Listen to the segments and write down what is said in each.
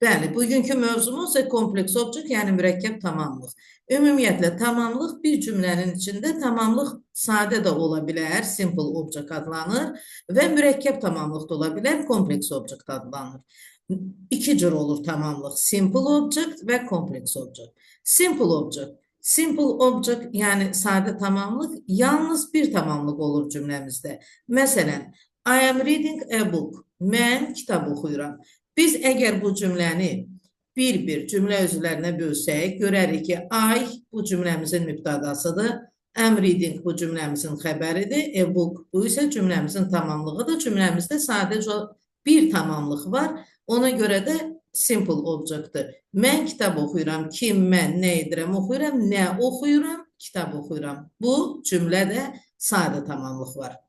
Bəli, bugünkü mövzumuz isə kompleks object, yəni mürəkkəb tamamlıq. Ümumiyyətlə, tamamlıq bir cümlənin içində tamamlıq sadə də ola bilər, simple object adlanır və mürəkkəb tamamlıq da ola bilər, kompleks object adlanır. İki cür olur tamamlıq, simple object və kompleks object. Simple object, yəni sadə tamamlıq, yalnız bir tamamlıq olur cümləmizdə. Məsələn, I am reading a book. Mən kitab oxuyuram. Biz əgər bu cümləni bir cümlə özlərinə bölsək, görərik ki, I bu cümləmizin mübtədasıdır, am reading bu cümləmizin xəbəridir, a book bu isə cümləmizin tamamlığıdır. Cümləmizdə sadəcə bir tamamlıq var, ona görə də simple objectdir. Mən kitab oxuyuram, kim, mən, nə edirəm, oxuyuram, nə oxuyuram, kitab oxuyuram. Bu cümlədə sadə tamamlıq var.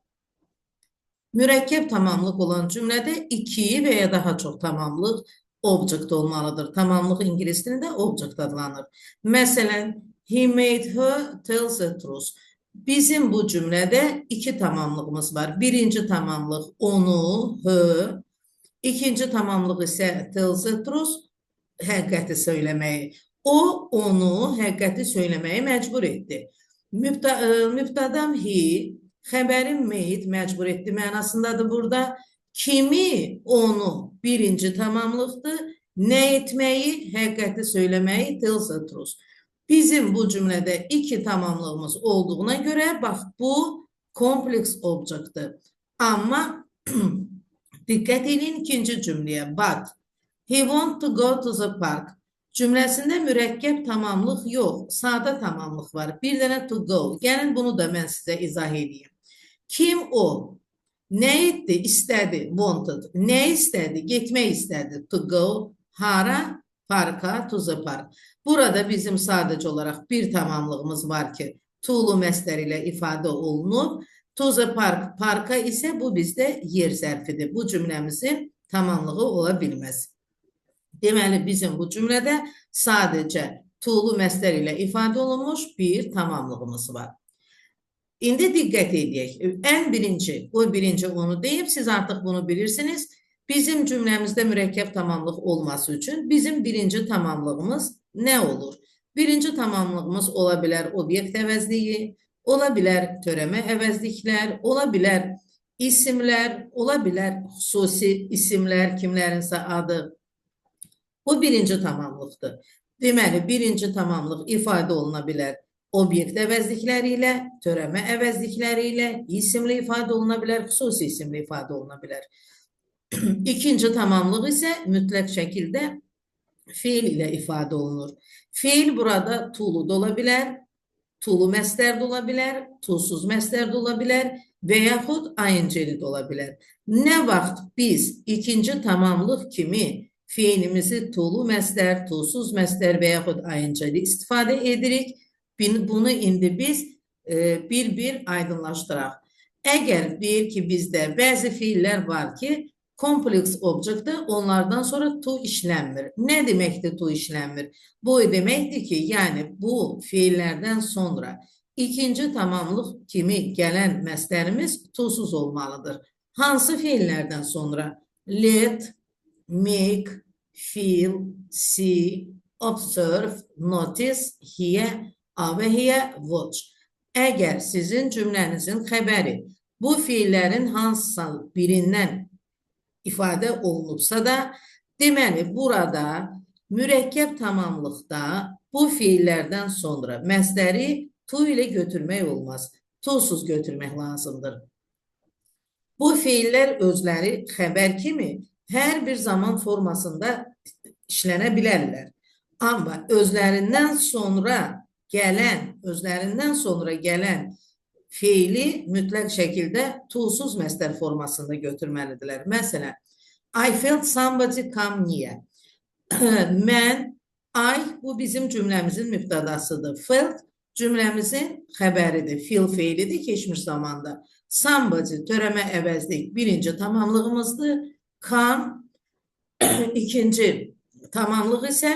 Mürəkkəb tamamlıq olan cümlədə iki və ya daha çox tamamlıq object olmalıdır. Tamamlıq ingilis dilində object adlanır. Məsələn, he made her tell the truth. Bizim bu cümlədə iki tamamlığımız var. Birinci tamamlıq onu, her. İkinci tamamlıq isə tell the truth, həqiqəti söyləməyi. O, onu həqiqəti söyləməyi məcbur etdi. Mübtədam he, xəbərin made məcbur etdi mənasındadır burada. Kimi, onu birinci tamamlıqdır. Nə etməyi, həqiqəti söyləməyi, tell the truth. Bizim bu cümlədə iki tamamlığımız olduğuna görə, bax, bu kompleks objectdir. Amma diqqət edin ikinci cümləyə. But he want to go to the park. Cümləsində mürəkkəb tamamlıq yox, sadə tamamlıq var. Bir dənə to go. Gəlin bunu da mən sizə izah edeyim. Kim o? Nə etdi? İstədi, wanted. Nə istədi? Getmək istədi. To go. Hara? Parka, to the park. Burada bizim sadəcə olaraq bir tamamlığımız var ki, to'lu məstər ilə ifadə olunub. To the park, parka isə bu bizdə yer zərfidir. Bu cümləmizin tamamlığı ola bilməz. Deməli, bizim bu cümlədə sadəcə to'lu məstər ilə ifadə olunmuş bir tamamlığımız var. İndi diqqət edək. Ən birinci onu deyib, siz artıq bunu bilirsiniz. Bizim cümləmizdə mürəkkəb tamamlıq olması üçün bizim birinci tamamlığımız nə olur? Birinci tamamlığımız ola bilər obyekt əvəzliyi, ola bilər törəmə əvəzliklər, ola bilər isimlər, ola bilər xüsusi isimlər, kimlərinsə adı. Bu birinci tamamlıqdır. Deməli, birinci tamamlıq ifadə oluna bilər obyekt əvəzlikləri ilə, törəmə əvəzlikləri ilə, isimli ifadə oluna bilər, xüsusi isimli ifadə oluna bilər. İkinci tamamlıq isə mütləq şəkildə fiil ilə ifadə olunur. Fiil burada to'lu da ola bilər, to'lu məstər də ola bilər, to'suz məstər də ola bilər və yaxud ing-li də ola bilər. Nə vaxt biz ikinci tamamlıq kimi fiilimizi to'lu məstər, to'suz məstər və yaxud ing-li istifadə edirik, bunu indi biz bir aydınlaşdıraq. Əgər deyir ki, bizdə bəzi fiillər var ki, kompleks objectdir, onlardan sonra to işlənmir. Nə deməkdir to işlənmir? Bu deməkdir ki, yəni bu fiillərdən sonra ikinci tamamlıq kimi gələn məstərimiz to'suz olmalıdır. Hansı fiillərdən sonra? Let, make, feel, see, observe, notice, hear, və ya watch. Əgər sizin cümlənizin xəbəri bu fiillərin hansısa birindən ifadə olunubsa da, deməli, burada mürəkkəb tamamlıqda bu fiillərdən sonra məstəri to ilə götürmək olmaz. To'suz götürmək lazımdır. Bu fiillər özləri xəbər kimi hər bir zaman formasında işlənə bilərlər. Amma özlərindən sonra gələn fiili mütləq şəkildə to'suz məstər formasında götürməlidirlər. Məsələn, I felt somebody come near. Mən, bu bizim cümləmizin mübtədasıdır. Felt cümləmizin xəbəridir, feel feilidir keçmiş zamanda. Somebody törəmə əvəzlik birinci tamamlığımızdır. Come ikinci tamamlıq isə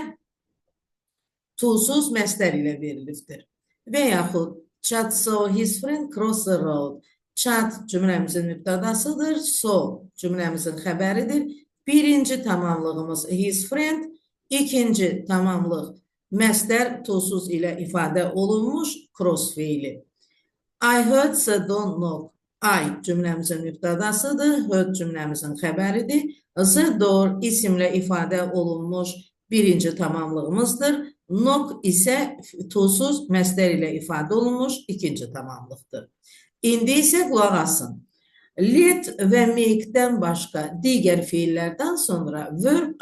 to'suz məstər ilə verilibdir. Və yaxud Chad saw his friend cross the road. Chad cümləmizin mübtədasıdır, saw cümləmizin xəbəridir. Birinci tamamlığımız his friend, ikinci tamamlıq məstər tuzsuz ilə ifadə olunmuş cross feili. I heard the door knock. I cümləmizin mübtədasıdır, heard cümləmizin xəbəridir. The door isimlə ifadə olunmuş birinci tamamlığımızdır. Knock isə tuzsuz məstər ilə ifadə olunmuş ikinci tamamlıqdır. İndi isə qulaq asın. Let və make-dən başqa digər fiillərdən sonra verb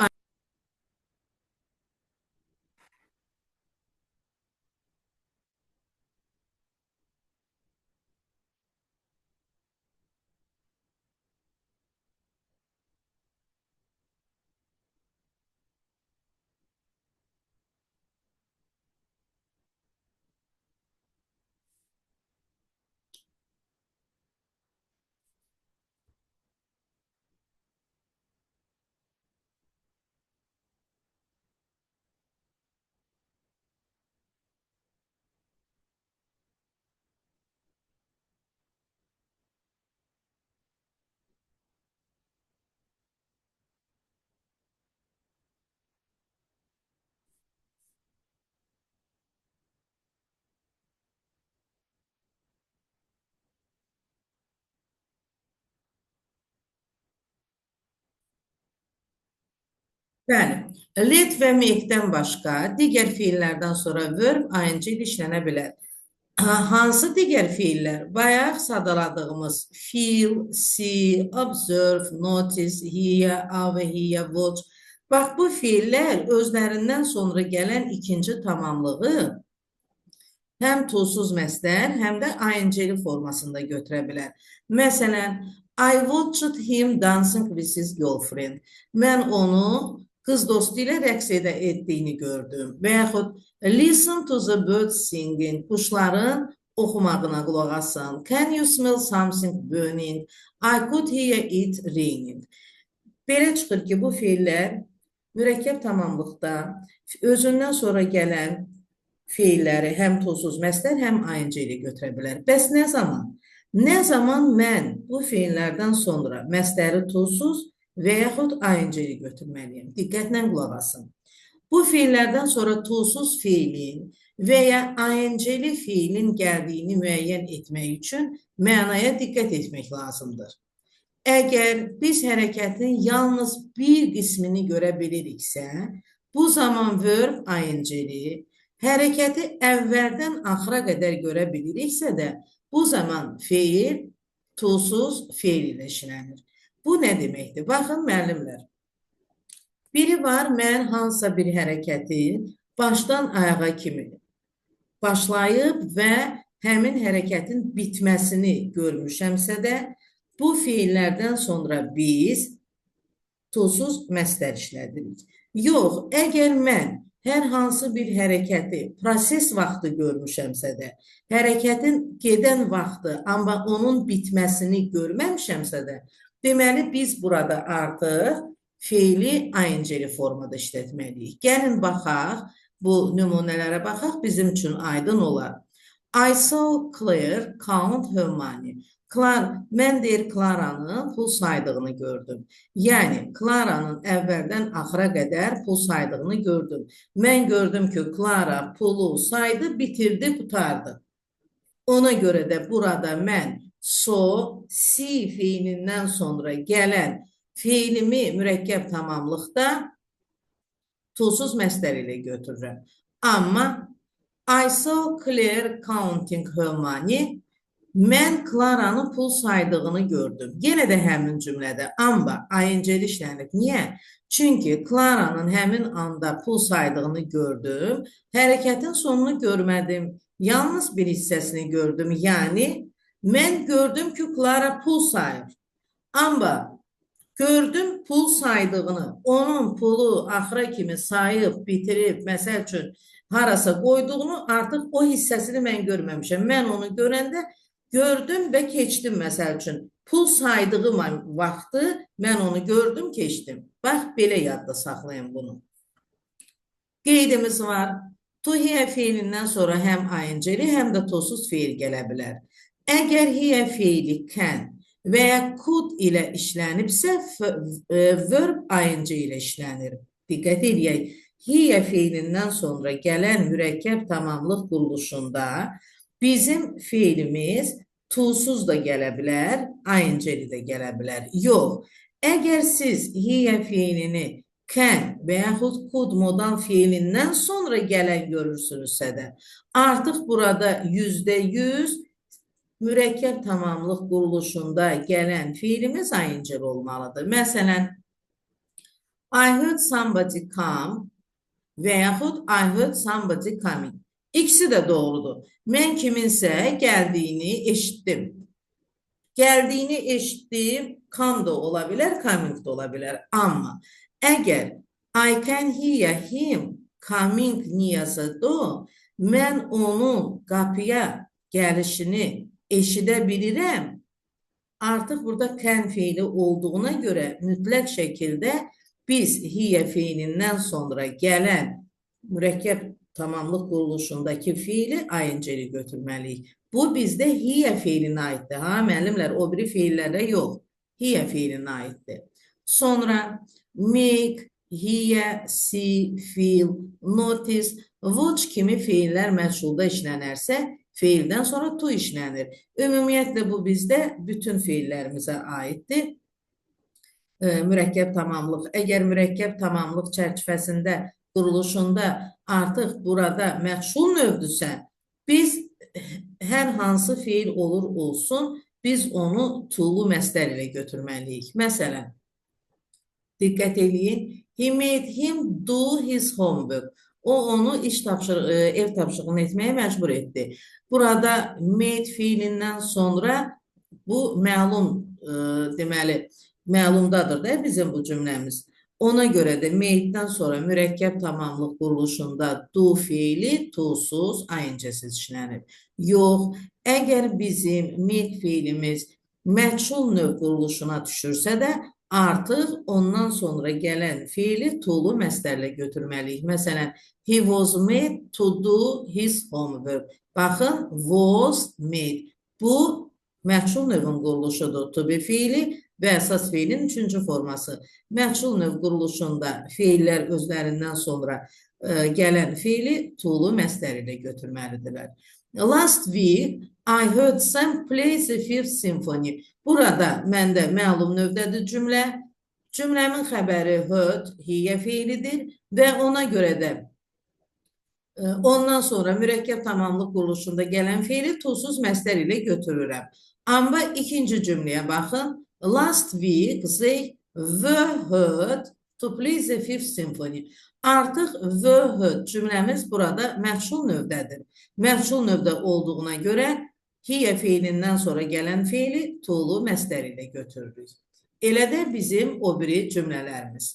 Bəli, let və make-dən başqa digər fiillərdən sonra verb ing ilə işlənə bilər. Hansı digər fiillər? Bayaq sadaladığımız feel, see, observe, notice, hear, hear, watch. Bax, bu fiillər özlərindən sonra gələn ikinci tamamlığı həm tuzsuz məstər, həm də ing formasında götürə bilər. Məsələn, I watched him dancing with his girlfriend. Mən onu qız dostu ilə rəqs etdiyini gördüm. Və yaxud listen to the birds singing. Quşların oxumağına qulaq asın. Can you smell something burning? I could hear it raining. Belə çıxır ki, bu fiillər mürəkkəb tamamlıqda özündən sonra gələn fiilləri həm tuzsuz məstər, həm ing ilə götürə bilər. Bəs nə zaman? Nə zaman mən bu fiillərdən sonra məstəri tuzsuz və yaxud ing ilə götürməliyim? Diqqətlə qulaq asın. Bu fiillərdən sonra tuzsuz fiilin və ya ing-li fiilin gəldiyini müəyyən etmək üçün mənaya diqqət etmək lazımdır. Əgər biz hərəkətin yalnız bir qismini görə biliriksə, bu zaman verb ing-li, hərəkəti əvvəldən axıra qədər görə biliriksə də, bu zaman feil tuzsuz feil ilə işlənir. Bu nə deməkdir? Baxın, müəllimlər. Biri var, mən hansısa bir hərəkəti başdan ayağa kimi başlayıb və həmin hərəkətin bitməsini görmüşəmsə də, bu fiillərdən sonra biz tuzsuz məstər işlədirik. Yox, əgər mən hər hansı bir hərəkəti proses vaxtı görmüşəmsə də, hərəkətin gedən vaxtı, amma onun bitməsini görməmişəmsə də, deməli biz burada artıq feili ing-li formada işlətməliyik. Gəlin baxaq, bu nümunələrə baxaq, bizim üçün aydın olar. I saw Claire count her money. Mən deyir, Klaranın pul saydığını gördüm. Yəni, Klaranın əvvəldən axıra qədər pul saydığını gördüm. Mən gördüm ki, Klara pulu saydı, bitirdi, qutardı. Ona görə də burada mən see fiilindən sonra gələn fiilimi mürəkkəb tamamlıqda tuzsuz məstər ilə götürürəm. Amma I saw Claire counting her money. Mən Klaranın pul saydığını gördüm. Yenə də həmin cümlədə, amma ing-li işlənib. Niyə? Çünki Klaranın həmin anda pul saydığını gördüm. Hərəkətin sonunu görmədim. Yalnız bir hissəsini gördüm. Yəni, mən gördüm ki, Klara pul sayır. Amma gördüm pul saydığını, onun pulu axıra kimi sayıb, bitirib, məsəl üçün, harasa qoyduğunu artıq o hissəsini mən görməmişəm. Mən onu görəndə gördüm və keçdim, məsəl üçün. Pul saydığım vaxtı mən onu gördüm, keçdim. Bax, belə yadda saxlayın bunu. Qeydimiz var. To hear feilindən sonra həm ing-li, həm də tuzsuz feil gələ bilər. Əgər hear feili can və ya could ilə işlənibsə, verb ing ilə işlənir. Diqqət edək. Hiyə feilindən sonra gələn mürəkkəb tamamlıq quruluşunda bizim feilimiz to'suz da gələ bilər, ing'li də gələ bilər. Yox, əgər siz hiyə feilini can və yaxud could modal feilindən sonra gələn görürsünüzsə də, artıq burada %100 mürəkkəb tamamlıq quruluşunda gələn feilimiz ing'li olmalıdır. Məsələn, I heard somebody come və yaxud I heard somebody coming. İkisi də doğrudur. Mən kiminsə gəldiyini eşitdim. Gəldiyini eşitdim, come da ola bilər, coming da ola bilər. Amma əgər I can hear him coming near door, mən onun qapıya gəlişini eşidə bilirəm. Artıq burada can feili olduğuna görə mütləq şəkildə biz hiyə feilindən sonra gələn mürəkkəb tamamlıq quruluşundakı fiili ing-li götürməliyik. Bu bizdə hiyə feilinə aiddir. Ha, müəllimlər, o biri feillərə yox. Hiyə feilinə aiddir. Sonra make, hear, see, feel, notice, watch kimi feillər məşğulda işlənərsə, feildən sonra to işlənir. Ümumiyyətlə bu bizdə bütün feillərimizə aiddir. Mürəkkəb tamamlıq. Əgər mürəkkəb tamamlıq çərçivəsində quruluşunda artıq burada məşğul növdürsə, biz hər hansı feil olur olsun, biz onu to-lu məsdər ilə götürməliyik. Məsələn, diqqət edin, he made him do his homework. O onu ev tapşırığını etməyə məcbur etdi. Burada made feilindən sonra bu məlum, deməli, məlumdadır da bizim bu cümləmiz. Ona görə də made'dən sonra mürəkkəb tamamlıq quruluşunda do feili to'suz, ing-siz işlənir. Yox, əgər bizim made feilimiz məchul növ quruluşuna düşürsə də, artıq ondan sonra gələn feili to-lu məsdərlə götürməliyik. Məsələn, he was made to do his homework. Baxın, was made. Bu məchul növün quruluşudur. To be feili və əsas feilin 3-cü forması. Məchul növ quruluşunda feillər özlərindən sonra gələn feili to-lu məsdər ilə götürməlidirlər. Last week, I heard Sam play the Fifth Symphony. Burada məndə məlum növdədir cümlə. Cümləmin xəbəri heard, hiyə feilidir və ona görə də ondan sonra mürəkkəb tamamlıq quruluşunda gələn feili to'suz məsdər ilə götürürəm. Amma ikinci cümləyə baxın. Last week they were heard to play the Fifth Symphony. Artıq were heard cümləmiz burada məchul növdədir. Məchul növdə olduğuna görə hiyə feilindən sonra gələn feili to-lu məsdər ilə götürürük. Elə də bizim o biri cümlələrimiz.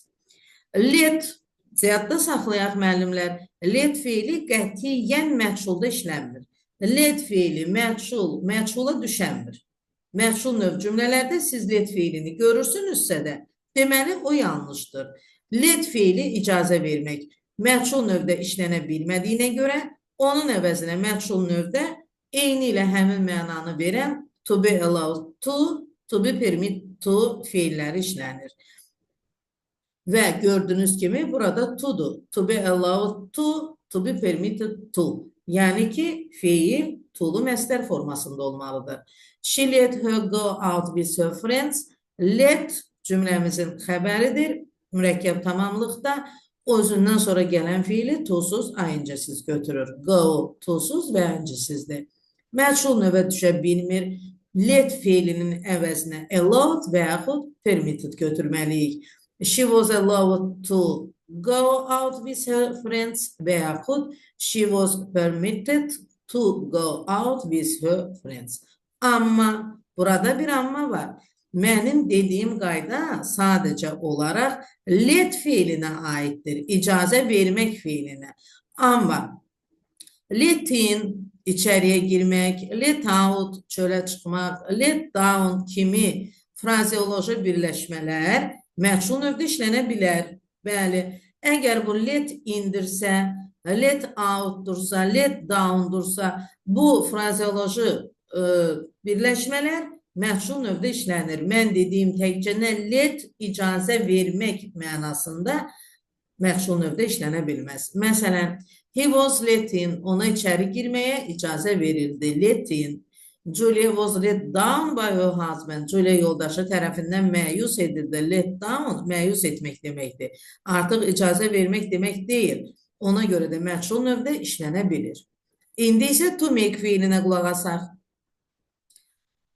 Let, ziyadda saxlayaq müəllimlər, let feili qətiyyən məchulda işlənmir. Let feili məchula düşənmir. Məchul növ cümlələrdə siz let feilini görürsünüzsə də, deməli o yanlışdır. Let feili icazə vermək məchul növdə işlənə bilmədiyinə görə, onun əvəzinə məchul növdə eyni ilə həmin mənanı verən to be allowed to be permitted to feilləri işlənir. Və gördüyünüz kimi burada to'dur. To be allowed to be permitted to. Yəni ki, feil to-lu məsdər formasında olmalıdır. She let her go out with her friends. Let cümləmizin xəbəridir. Mürəkkəb tamamlıqda özündən sonra gələn feili to'suz, ing-siz götürür. Go to'suz və ing-sizdir. Məchul növə düşə bilmir. Let feilinin əvəzinə allowed və yaxud permitted götürməliyik. She was allowed to go out with her friends və yaxud she was permitted to go out with her friends. Amma, burada bir amma var. Mənim dediyim qayda sadəcə olaraq let feilinə aiddir, icazə vermək feilinə. Amma let in içəriyə girmək, let out çölə çıxmaq, let down kimi frazeoloji birləşmələr məchul növdə işlənə bilər. Bəli, əgər bu let indirsə, let outdursa, let downdursa, bu frazeoloji birləşmələr məchul növdə işlənir. Mən dediyim təkcə nə let icazə vermək mənasında məchul növdə işlənə bilməz. Məsələn, he was let in, ona içəri girməyə icazə verildi. Let in. Julia was let down by her husband. Julia yoldaşı tərəfindən məyus edildi. Let down, məyus etmək deməkdir. Artıq icazə vermək demək deyil. Ona görə də məchul növdə işlənə bilir. İndi isə to make fiilinə qulaq asaq.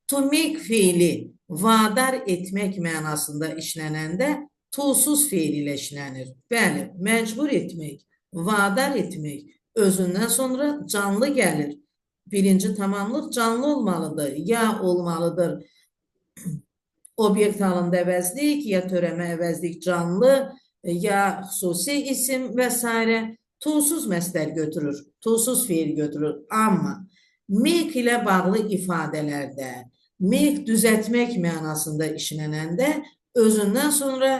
To make fiili vadar etmək mənasında işlənəndə to'suz fiil ilə işlənir. Bəli, məcbur etmək, vadar etmək, özündən sonra canlı gəlir. Birinci tamamlıq canlı olmalıdır, ya olmalıdır obyekt halında əvəzlik, ya törəmə əvəzlik canlı, ya xüsusi isim və s. To'suz məsdər götürür, to'suz fiil götürür. Amma make ilə bağlı ifadələrdə, make düzəltmək mənasında işlənəndə özündən sonra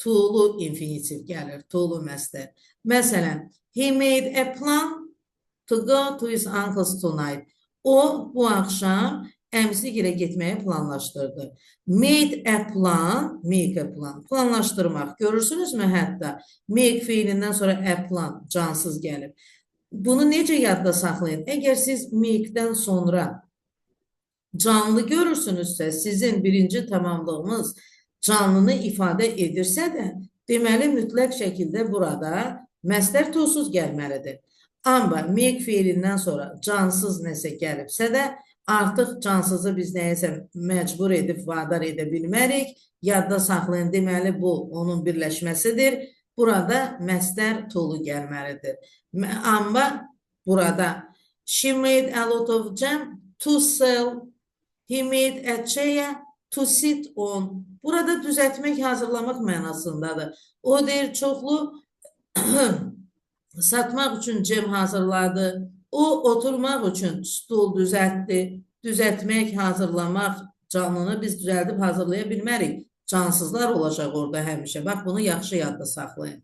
to'lu infinitiv gəlir, to'lu məsdər. Məsələn, he made a plan to go to his uncle's tonight. O, bu axşam əmsigilə getməyi planlaşdırdı. Made a plan, make a plan, planlaşdırmaq. Görürsünüzmü hətta? Make fiilindən sonra a plan, cansız gəlir. Bunu necə yadda saxlayın? Əgər siz make-dən sonra canlı görürsünüzsə, sizin birinci tamamlığınız canlını ifadə edirsə də, deməli mütləq şəkildə burada məsdər to'suz gəlməlidir. Amma make fiilindən sonra cansız nəsə gəlibsə də, artıq cansızı biz nəyəsə məcbur edib vadar edə bilmərik. Yadda saxlayın, deməli bu onun birləşməsidir. Burada məsdər to'lu gəlməlidir. Amma burada she made a lot of jam to sell. He made a chair to sit on. Burada düzəltmək, hazırlamaq mənasındadır. O deyir, çoxlu satmaq üçün cem hazırladı. O, oturmaq üçün stul düzəltdi. Düzəltmək, hazırlamaq canlını biz düzəldib hazırlaya bilmərik. Cansızlar olacaq orada həmişə. Bax, bunu yaxşı yadda saxlayın.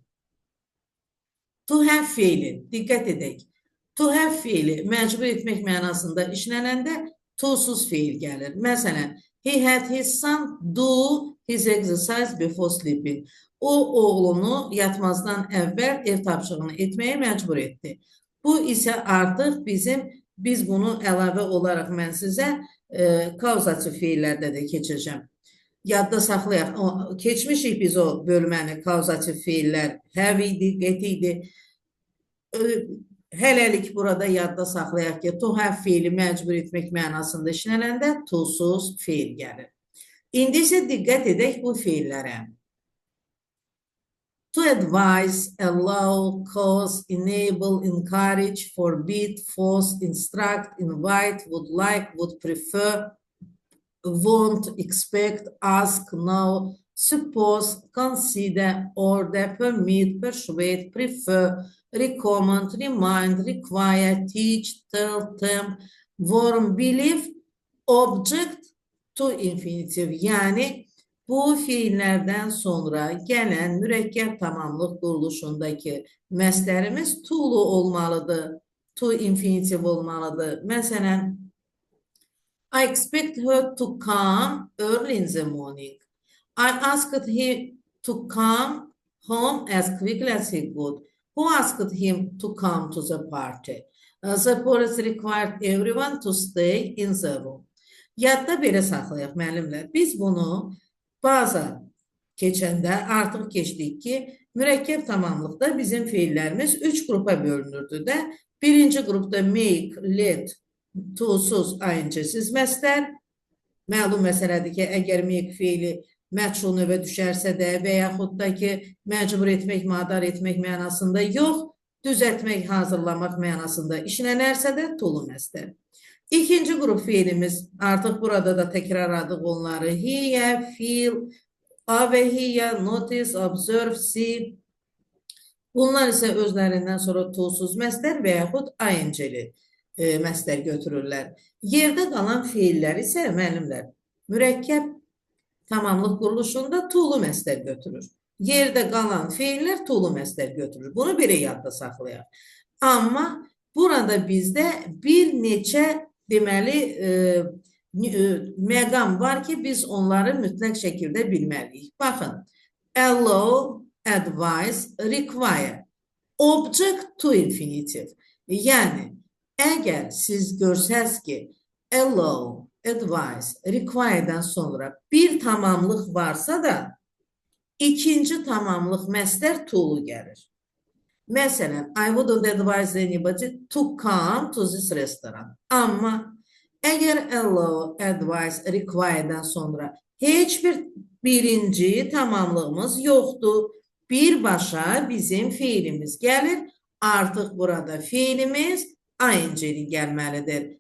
To have fiili, diqqət edək. To have fiili məcbur etmək mənasında işlənəndə to'suz fiil gəlir. Məsələn, he had his son do his exercise before sleeping. O, oğlunu yatmazdan əvvəl ev tapşırığını etməyə məcbur etdi. Bu isə artıq biz bunu əlavə olaraq mən sizə kauzativ fiillərdə də keçəcəm. Yadda saxlayaq. Keçmişik biz o bölməni, kauzativ fiillər, have idi, get idi. Hələlik burada yadda saxlayaq ki, to have fiili məcbur etmək mənasında işlənəndə to'suz fiil gəlir. İndi isə diqqət edək bu fiillərə. To advise, allow, cause, enable, encourage, forbid, force, instruct, invite, would like, would prefer, want, expect, ask, know, suppose, consider, order, permit, persuade, prefer, recommend, remind, require, teach, tell, tempt, warn, believe, object to infinitive. Yəni, bu fiillərdən sonra gələn mürəkkəb tamamlıq quruluşundakı məsdərimiz to'lu olmalıdır, to infinitive olmalıdır. Məsələn, I expect her to come early in the morning. I asked him to come home as quickly as he could. Who asked him to come to the party? The police required everyone to stay in the room. Yadda belə saxlayaq müəllimlər. Biz bunu baza keçəndə artıq keçdik ki, mürəkkəb tamamlıqda bizim fiillərimiz 3 qrupa bölünürdü də. Birinci qrupda make, let, to'suz, ayıncəsiz məsdər. Məlum məsələdir ki, əgər make fiili məchul növə düşərsə də və yaxud da ki, məcbur etmək, madar etmək mənasında yox, düzəltmək, hazırlamaq mənasında işlənərsə də to'lu məsdər. İkinci qrup fiilimiz, artıq burada da təkrarladıq onları. Hear, feel, a və hear, notice, observe, see. Bunlar isə özlərindən sonra to'suz məsdər və yaxud ayınceli məsdər götürürlər. Yerdə qalan fiillər isə müəllimlər, mürəkkəb tamamlıq quruluşunda to'lu məsdər götürür. Yerdə qalan fiillər to'lu məsdər götürür. Bunu belə yadda saxlayaq. Amma burada bizdə bir neçə deməli, məqam var ki, biz onları mütləq şəkildə bilməliyik. Baxın, allow, advise, require. Object to infinitive. Yəni, əgər siz görsəz ki, allow, advise, require'dən sonra bir tamamlıq varsa da, ikinci tamamlıq məstər to'lu gəlir. Məsələn, I wouldn't advise anybody to come to this restaurant. Amma əgər allow, advise, require'dən sonra heç bir birinci tamamlığımız yoxdur, birbaşa bizim fiilimiz gəlir. Artıq burada fiilimiz ing gəlməlidir.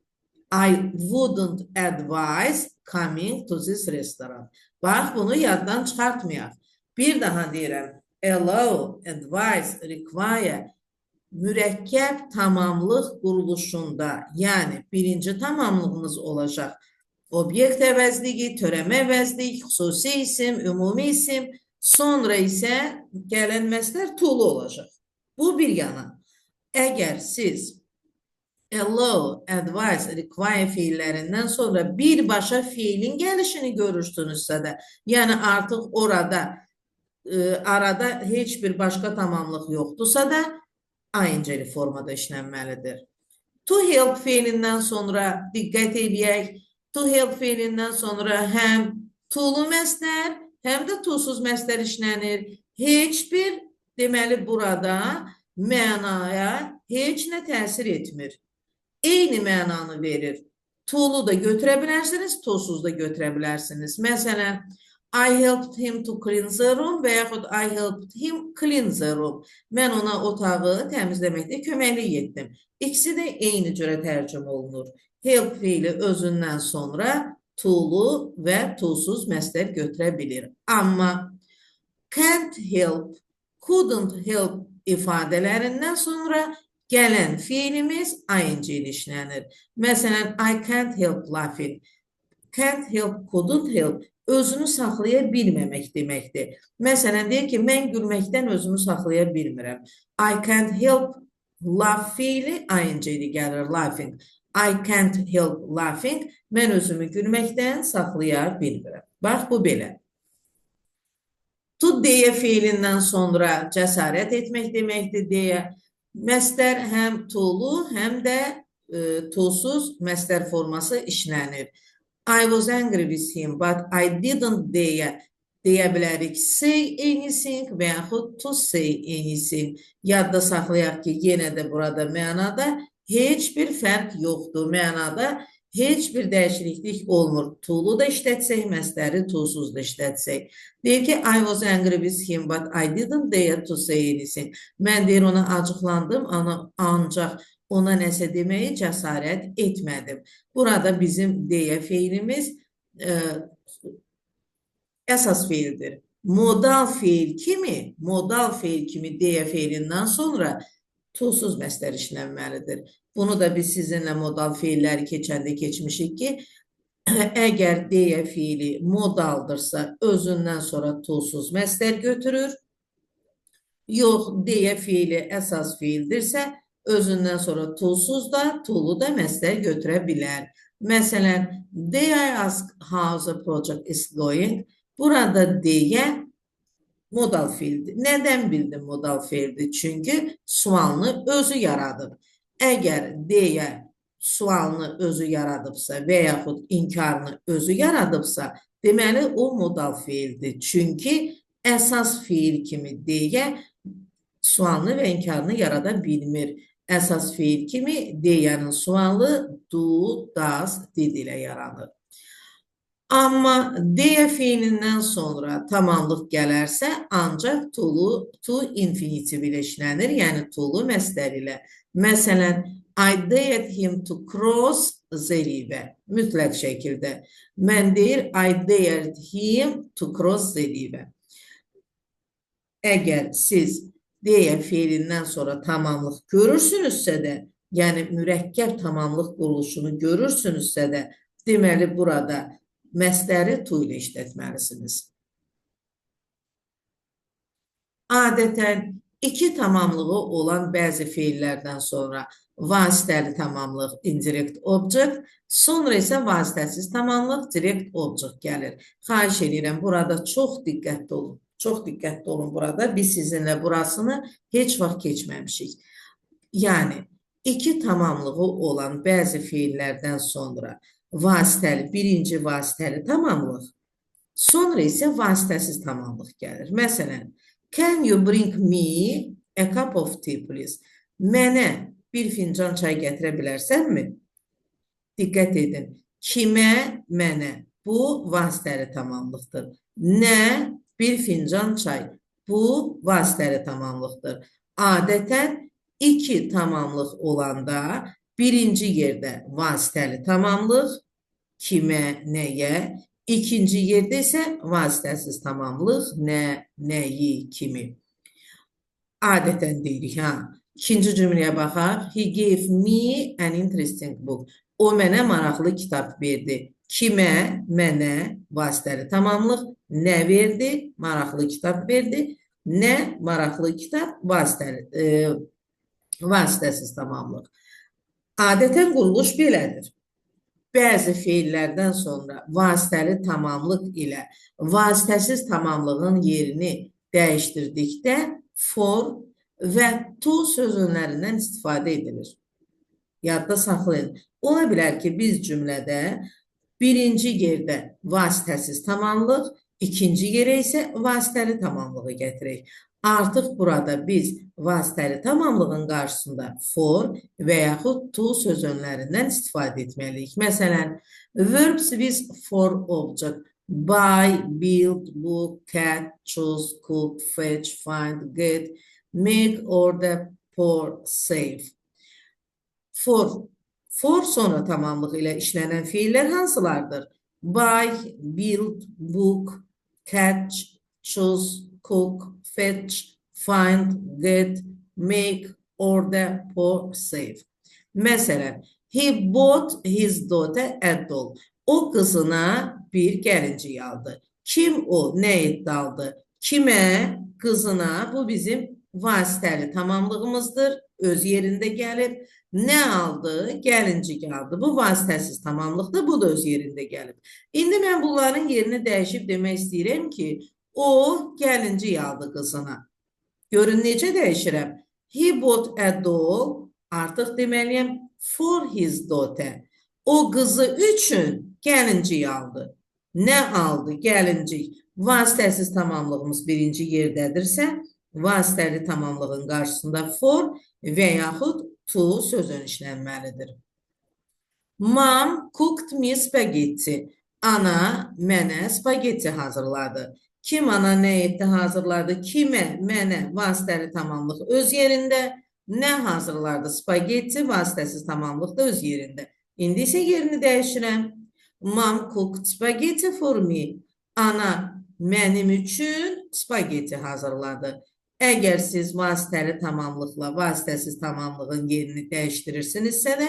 I wouldn't advise coming to this restaurant. Bax, bunu yaddan çıxartmayaq. Bir daha deyirəm. Allow, advise, require mürəkkəb tamamlıq quruluşunda, yəni birinci tamamlığımız olacaq. Obyekt əvəzliyi, törəmə əvəzliyi, xüsusi isim, ümumi isim, sonra isə gələn məstər to'lu olacaq. Bu bir yana. Əgər siz allow, advise, require fiillərindən sonra birbaşa fiilin gəlişini görürsünüzsə də, yəni artıq orada arada heç bir başqa tamamlıq yoxdursa da ing formada işlənməlidir. To help fiilindən sonra diqqət edək. To help fiilindən sonra həm to'lu məstər, həm də to'suz məstər işlənir. Heç bir, deməli, burada mənaya heç nə təsir etmir. Eyni mənanı verir. To'lu da götürə bilərsiniz, to'suz da götürə bilərsiniz. Məsələn, I helped him to clean the room və yaxud I helped him clean the room. Mən ona otağı təmizləməkdə köməklik etdim. İkisi də eyni cürə tərcümə olunur. Help fiili özündən sonra to'lu və to'suz məstər götürə bilir. Amma can't help, couldn't help ifadələrindən sonra gələn fiilimiz ing işlənir. Məsələn, I can't help laughing. Can't help, couldn't help özünü saxlaya bilməmək deməkdir. Məsələn, deyir ki, mən gülməkdən özümü saxlaya bilmirəm. I can't help laugh fiili ing gəlir, laughing. I can't help laughing. Mən özümü gülməkdən saxlaya bilmirəm. Bax, bu belə. To deyə fiilindən sonra cəsarət etmək deməkdir deyə. Məstər həm to'lu, həm də to'suz məstər forması işlənir. I was angry with him, but I didn't deyə bilərik. Say anything və yaxud to say anything. Yadda saxlayaq ki, yenə də burada mənada heç bir fərq yoxdur. Mənada heç bir dəyişiklik olmur. To'lu da işlətsək, məstəri to'suz da işlətsək. Deyir ki, I was angry with him, but I didn't dare to say anything. Mən deyir, ona acıqlandım, ancaq ona nəsə deməyi cəsarət etmədim. Burada bizim deyə fiilimiz əsas fiildir. Modal fiil kimi deyə fiilindən sonra to'suz məstər işlənməlidir. Bunu da biz sizinlə modal fiilləri keçəndə keçmişik ki, əgər deyə fiili modaldırsa özündən sonra to'suz məstər götürür. Yox, deyə fiili əsas fiildirsə özündən sonra to'suz da, to'lu da məstər götürə bilər. Məsələn, they I ask how the project is going. Burada deyə modal fiildir. Nədən bildim modal fiildir? Çünki sualını özü yaradıb. Əgər deyə sualını özü yaradıbsa və yaxud inkarını özü yaradıbsa, deməli o modal fiildir. Çünki əsas fiil kimi deyə sualını və inkarını yarada bilmir. Əsas fiil kimi deyənin sualı do, does, did ilə yaranır. Amma deyə fiilindən sonra tamamlıq gələrsə, ancaq to infinitive ilə işlənir, yəni to'lu məstər ilə. Məsələn, I dared him to cross the river. Mütləq şəkildə. Mən deyir, I dared him to cross the river. Əgər siz deyə fiilindən sonra tamamlıq görürsünüzsə də, yəni mürəkkəb tamamlıq quruluşunu görürsünüzsə də, deməli burada məstəri to ilə işlətməlisiniz. Adətən İki tamamlığı olan bəzi feillərdən sonra vasitəli tamamlıq indirect object, sonra isə vasitəsiz tamamlıq direct object gəlir. Xahiş edirəm, burada çox diqqətli olun. Çox diqqətli olun burada. Biz sizinlə burasını heç vaxt keçməmişik. Yəni, iki tamamlığı olan bəzi feillərdən sonra vasitəli, birinci vasitəli tamamlıq, sonra isə vasitəsiz tamamlıq gəlir. Məsələn, can you bring me a cup of tea, please? Mənə bir fincan çay gətirə bilərsənmi? Diqqət edin. Kimə, mənə. Bu vasitəli tamamlıqdır. Nə, bir fincan çay. Bu vasitəli tamamlıqdır. Adətən iki tamamlıq olanda birinci yerdə vasitəli tamamlıq, kimə, nəyə, ikinci yerdə isə vasitəsiz tamamlıq, nə, nəyi, kimi. Adətən deyirik, İkinci cümləyə baxaq. He gave me an interesting book. O mənə maraqlı kitab verdi. Kimə, mənə, vasitəli tamamlıq, nə verdi, maraqlı kitab verdi. Nə, maraqlı kitab, vasitəsiz tamamlıq. Adətən quruluş belədir. Bəzi feillərdən sonra vasitəli tamamlıq ilə vasitəsiz tamamlığın yerini dəyişdirdikdə for və to sözünlərindən istifadə edilir. Yadda saxlayın. Ola bilər ki, biz cümlədə birinci yerdə vasitəsiz tamamlıq, ikinci yerə isə vasitəli tamamlığı gətirək. Artıq burada biz vasitəli tamamlığın qarşısında for və yaxud to sözünlərindən istifadə etməliyik. Məsələn, verbs with for object. Buy, build, book, cat, choose, cook, fetch, find, get, make, order, pour, save. For sonra tamamlıq ilə işlənən feillər hansılardır? Buy, build, book, catch, choose, cook, fetch, find, get, make, order, pour, save. Məsələn, he bought his daughter a doll. O qızına bir gəlincik aldı. Kim o? Nə etdi aldı? Kimə? Qızına. Bu bizim vasitəli tamamlığımızdır. Öz yerində gəlib. Nə aldı? Gəlincik aldı. Bu vasitəsiz tamamlıqdır. Bu da öz yerində gəlib. İndi mən bunların yerini dəyişib demək istəyirəm ki, o gəlincik aldı qızına. Görün necə dəyişirəm? He bought a doll. Artıq deməliyəm for his daughter. O qızı üçün gəlincik aldı. Nə aldı? Gəlincik. Vasitəsiz tamamlığımız birinci yerdədirsə, vasitəli tamamlığın qarşısında for və yaxud to sözün işlənməlidir. Mom cooked me spaghetti. Ana mənə spagetti hazırladı. Kim ana nə etdi, hazırladı? Kimə, mənə, vasitəli tamamlıq öz yerində. Nə hazırladı? Spagetti, vasitəsiz tamamlıq da öz yerində. İndi isə yerini dəyişirəm. Mom cooked spaghetti for me. Ana mənim üçün spagetti hazırladı. Əgər siz vasitəli tamamlıqla vasitəsiz tamamlığın yerini dəyişdirirsinizsə də,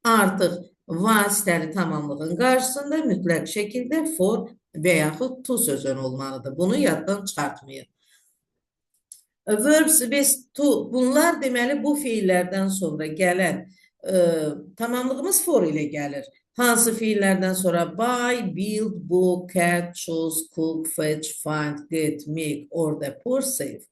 artıq vasitəli tamamlığın qarşısında mütləq şəkildə for və yaxud to sözün olmalıdır. Bunu yaddan çıxartmayın. Verbs with to, bunlar deməli bu feillərdən sonra gələn tamamlığımız for ilə gəlir. Hansı feillərdən sonra buy, build, book, catch, choose, cook, fetch, find, get, make, order, pour, save.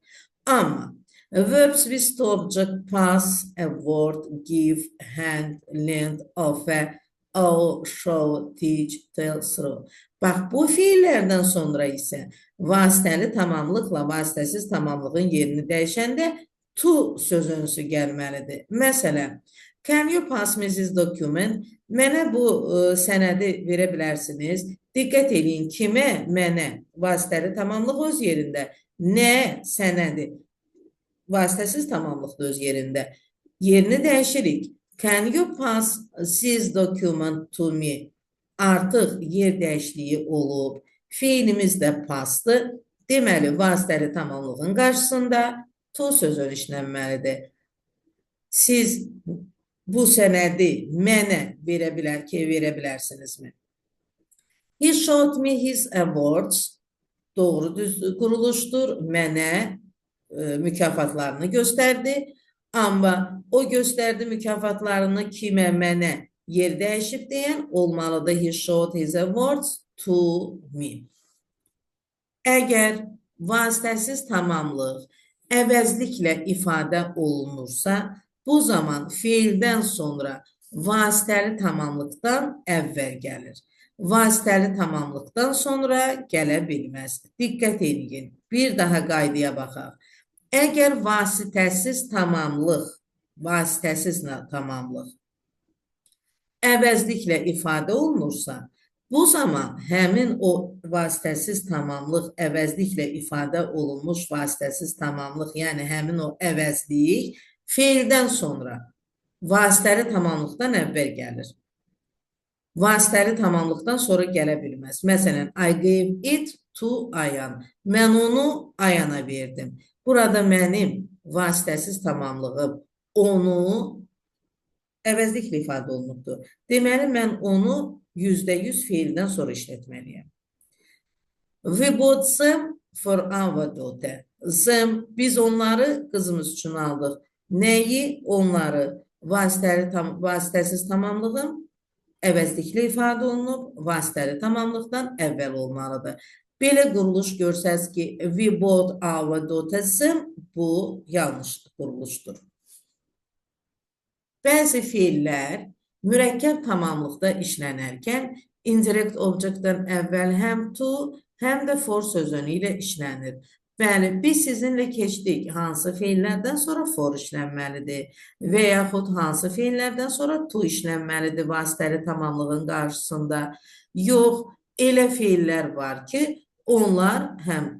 Amma verbs with object pass, award, give, hand, lend, offer, owe, show, teach, tell, through. Bax, bu feillərdən sonra isə vasitəli tamamlıqla vasitəsiz tamamlığın yerini dəyişəndə to sözünsü gəlməlidir. Məsələn, can you pass me this document? Mənə bu sənədi verə bilərsiniz. Diqqət edin, kimə, mənə, vasitəli tamamlıq öz yerində. Nə, sənədi, vasitəsiz tamamlıq da öz yerində. Yerini dəyişirik. Can you pass this document to me? Artıq yer dəyişikliyi olub. Feilimiz də passdır. Deməli, vasitəli tamamlığın qarşısında to sözü işlənməlidir. Siz bu sənədi mənə verə bilərsinizmi? He showed me his awards. Doğru düz quruluşdur. Mənə mükafatlarını gösterdi. Amma o gösterdi mükafatlarını kimə, mənə yer dəyişib deyən olmalıdır. He showed his awards to me. Əgər vasitəsiz tamamlıq əvəzliklə ifadə olunursa, bu zaman fiildən sonra vasitəli tamamlıqdan əvvəl gəlir. Vasitəli tamamlıqdan sonra gələ bilməz. Diqqət edin. Bir daha qaydaya baxaq. Əgər vasitəsiz tamamlıq əvəzliklə ifadə olunursa, bu zaman həmin o vasitəsiz tamamlıq əvəzliklə ifadə olunmuş vasitəsiz tamamlıq, yəni həmin o əvəzlik fiildən sonra vasitəli tamamlıqdan əvvəl gəlir. Vasitəli tamamlıqdan sonra gələ bilməz. Məsələn, I gave it to Ayan. Mən onu Ayana verdim. Burada mənim vasitəsiz tamamlığım onu əvəzliklə ifadə olunubdur. Deməli, mən onu %100 fiildən sonra işlətməliyəm. We bought them for our daughter. Them, biz onları qızımız üçün aldıq. Nəyi? Onları vasitəsiz tamamlığım əvəzliklə ifadə olunub, vasitəli tamamlıqdan əvvəl olmalıdır. Belə quruluş görsəz ki, we bought our daughter them, bu yanlış quruluşdur. Bəzi fiillər mürəkkəb tamamlıqda işlənərkən indirect objectdən əvvəl həm to, həm də for sözünü ilə işlənir. Bəli, biz sizinlə keçdik hansı fiillərdən sonra for işlənməlidir və yaxud hansı fiillərdən sonra to işlənməlidir vasitəli tamamlığın qarşısında. Yox, elə fiillər var ki, onlar həm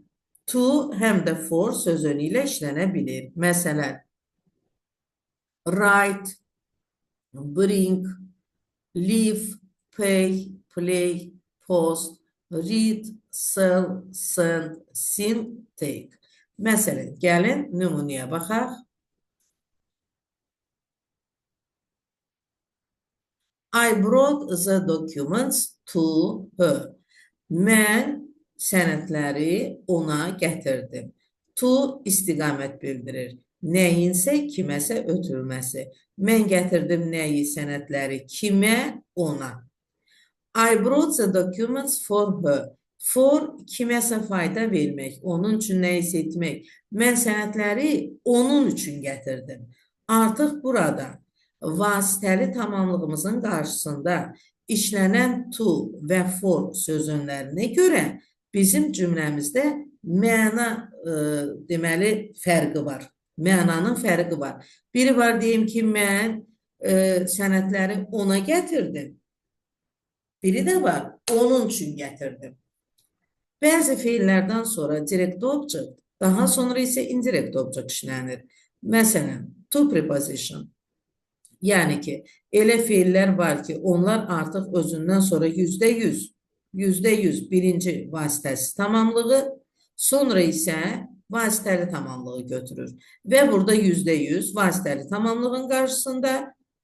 to, həm də for sözünü ilə işlənə bilir. Məsələn, write, bring, leave, pay, play, post, read, sell, send, sing, take. Məsələn, gəlin nümunəyə baxaq. I brought the documents to her. Mən sənədləri ona gətirdim. To istiqamət bildirir. Nəyinsə kiməsə ötürülməsi. Mən gətirdim nəyi, sənədləri kimə, ona. I brought the documents for her. For kiməsə fayda vermək, onun üçün nə isə etmək. Mən sənədləri onun üçün gətirdim. Artıq burada vasitəli tamamlığımızın qarşısında işlənən to və for sözünlərinə görə bizim cümləmizdə məna deməli fərqi var. Mənanın fərqi var. Biri var deyim ki, mən sənədləri ona gətirdim. Biri də var, onun üçün gətirdim. Bəzi fiillərdən sonra direct object, daha sonra isə indirect object işlənir. Məsələn, to preposition. Yəni ki, elə fiillər var ki, onlar artıq özündən sonra %100 birinci vasitəsiz tamamlığı, sonra isə vasitəli tamamlığı götürür. Və burada %100 vasitəli tamamlığın qarşısında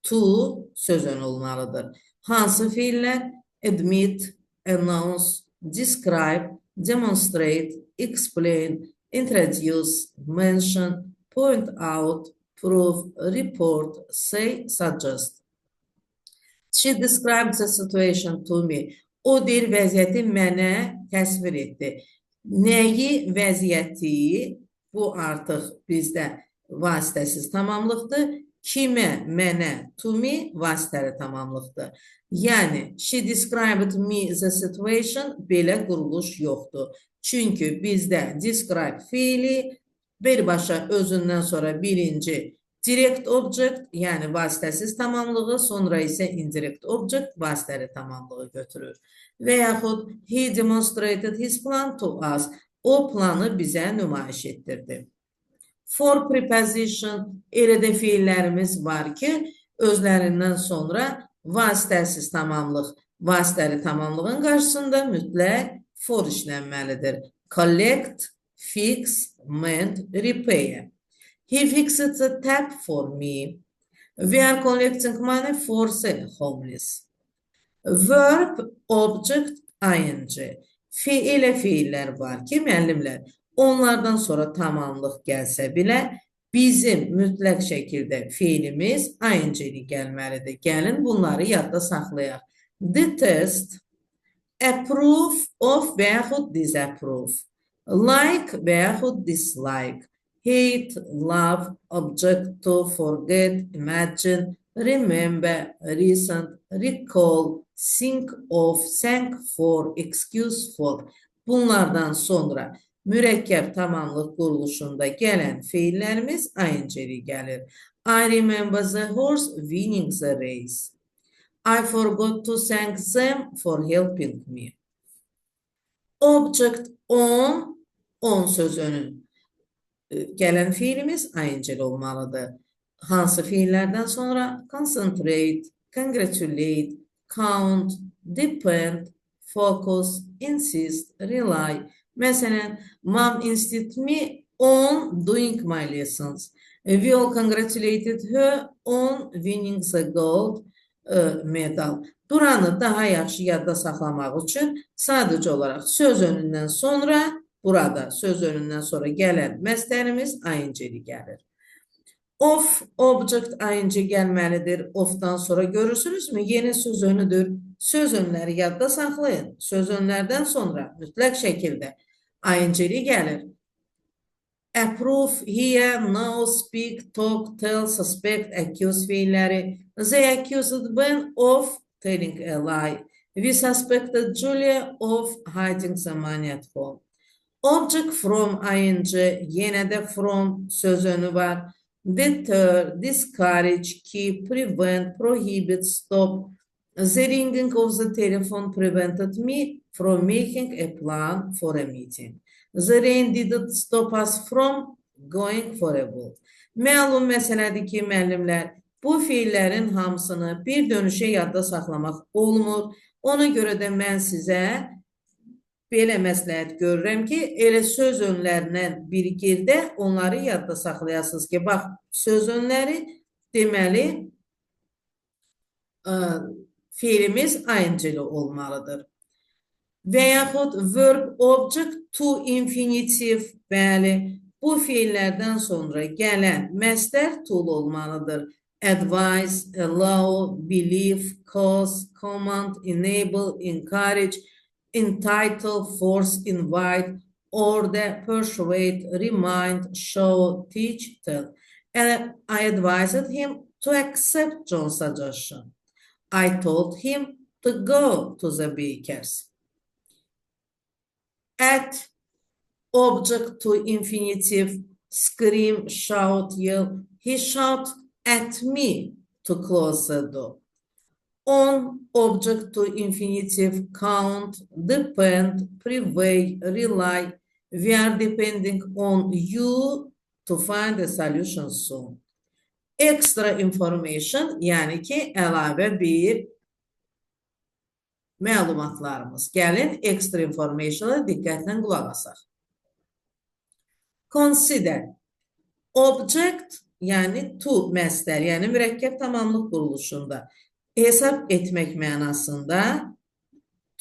to sözün olmalıdır. Hansı fiillər? Admit, announce, describe, demonstrate, explain, introduce, mention, point out, prove, report, say, suggest. She described the situation to me. O bir vəziyyəti mənə təsvir etdi. Nəyi, vəziyyəti, bu artıq bizdə vasitəsiz tamamlıqdır. Kimə, mənə, to me vasitəli tamamlıqdır. Yəni, she described me the situation, belə quruluş yoxdur. Çünki bizdə describe fiili birbaşa özündən sonra birinci direct object, yəni vasitəsiz tamamlığı, sonra isə indirect object vasitəli tamamlığı götürür. Və yaxud he demonstrated his plan to us, o planı bizə nümayiş etdirdi. For preposition, elə də fiillərimiz var ki, özlərindən sonra vasitəsiz tamamlıq, vasitəli tamamlığın qarşısında mütləq for işlənməlidir. Collect, fix, mend, repair. He fixed the tap for me. We are collecting money for the homeless. Verb, object, ing. Elə fiillər var ki, müəllimlər, Onlardan sonra tamamlıq gəlsə belə, bizim mütləq şəkildə fiilimiz ing-li gəlməlidir. Gəlin bunları yadda saxlayaq. Detest, approve of və yaxud disapprove, like və yaxud dislike, hate, love, object to, forget, imagine, remember, recent, recall, think of, thank for, excuse for. Bunlardan sonra mürəkkəb tamamlıq quruluşunda gələn feillərimiz ing-li gəlir. I remember the horse winning the race. I forgot to thank them for helping me. Object on sözünün gələn fiilimiz ing olmalıdır. Hansı fiillərdən sonra? Concentrate, congratulate, count, depend, focus, insist, rely. Məsələn, Mom insisted me on doing my lessons. We all congratulated her on winning the gold medal. Buranı daha yaxşı yadda saxlamaq üçün sadəcə olaraq söz önündən sonra, burada söz önündən sonra gələn məsdərimiz ing-li gəlir. Of, object ing gəlməlidir. Ofdan sonra görürsünüzmü? Yeni söz önüdür. Söz önləri yadda saxlayın. Söz önlərdən sonra mütləq şəkildə ing-li gəlir. Approve, hear, know, speak, talk, tell, suspect, accuse fiilləri. They accused Ben of telling a lie. We suspected Julia of hiding the money at home. Object from ing, yenə də from söz önü var. Deter, discourage, keep, prevent, prohibit, stop. The ringing of the telephone prevented me from making a plan for a meeting. The rain didn't stop us from going for a walk. Məlum məsələdir ki, müəllimlər, bu fiillərin hamısını bir dönüşə yadda saxlamaq olmur. Ona görə də mən sizə belə məsləhət görürəm ki, elə söz önlərindən bir girdə onları yadda saxlayasınız ki, bax, söz önləri deməli fiilimiz ing-li olmalıdır. Və yaxud verb object to infinitive, bəli, bu fiillərdən sonra gələn məsdər tool olmalıdır. Advise, allow, believe, cause, command, enable, encourage, entitle, force, invite, order, persuade, remind, show, teach, tell. And I advised him to accept John's suggestion. I told him to go to the baker's. At, object to infinitive, scream, shout, yell. He shouted at me to close the door. On, object to infinitive, count, depend, prevail, rely. We are depending on you to find a solution soon. Extra information, yəni ki, əlavə bir məlumatlarımız. Gəlin, extra information'a diqqətlə qulaq asaq. Consider, object, yəni to məsdər, yəni mürəkkəb tamamlıq quruluşunda hesab etmək mənasında